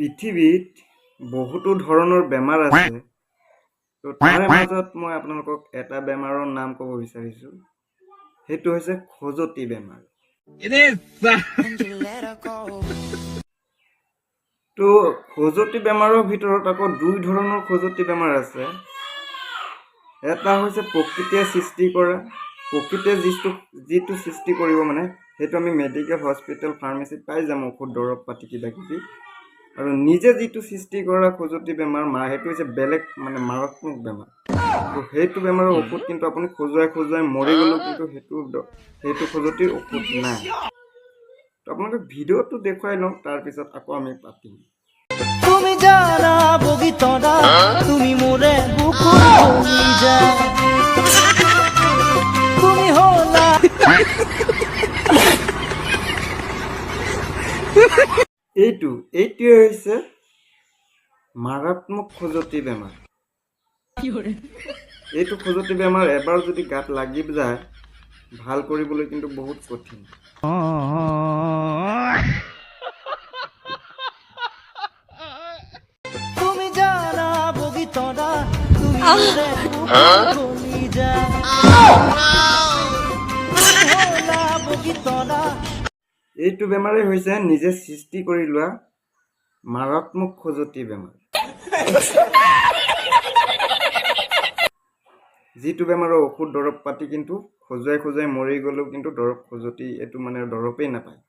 পৃথিৱীত বহুতো ধৰণৰ বেমাৰ আছে। তো তাৰে মাজত মই আপোনালোকক এটা বেমাৰৰ নাম ক'ব বিচাৰিছোঁ। সেইটো হৈছে খজুৱতি বেমাৰ। তো খজুৱতি বেমাৰৰ ভিতৰত আকৌ দুই ধৰণৰ খজুৱতি বেমাৰ আছে। এটা হৈছে প্ৰকৃতিয়ে সৃষ্টি কৰা, প্ৰকৃতিয়ে যিটো সৃষ্টি কৰিব মানে সেইটো আমি মেডিকেল হস্পিটেল ফাৰ্মাচীত পাই যাম, ঔষধ দৰৱ পাতি কিবা কিবি। আৰু নিজে যিটো সৃষ্টি কৰা খজুৱতি বেমাৰ সেইটো হৈছে বেলেগ মানে মাৰাত্মক বেমাৰ। তো সেইটো বেমাৰৰ ঔষধ কিন্তু আপুনি খজুৱাই মৰি গ'লেও কিন্তু সেইটো খজুৱতিৰ ঔষধ নাই। তো আপোনালোকে ভিডিঅ'টো দেখুৱাই লওক, তাৰপিছত আকৌ আমি পাতিম। তুমি জানা বগিতৰা তুমি মোৰে বুকুৰ কলিজা তুমি হলা এইটোৱে হৈছে মাৰাত্মক খজুৱতি বেমাৰ। এইটো খজুৱতি বেমাৰ এবাৰ যদি গাত লাগি যায় ভাল কৰিবলৈ কিন্তু বহুত কঠিন। তুমি জানা বগিতৰা তুমি মোৰে বুকুৰ কলিজা তুমি হলা বগিতৰা। এইটো বেমাৰেই হৈছে নিজে সৃষ্টি কৰি লোৱা মাৰাত্মক খজুৱতি বেমাৰ। যিটো বেমাৰৰ ঔষধ দৰৱ পাতি কিন্তু খজুৱাই মৰি গ'লেও কিন্তু খজুৱতি এইটো মানে দৰৱেই নাপায়।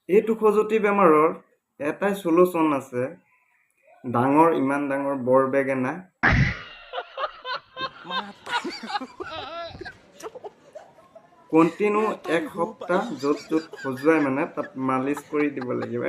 এইটো খজুৱতি বেমাৰৰ এটাই চলুচন আছে, ইমান ডাঙৰ বৰ বেঙেনা কণ্টিনিউ 1 সপ্তাহ য'ত খজুৱাই মানে তাত মালিচ কৰি দিব লাগিব।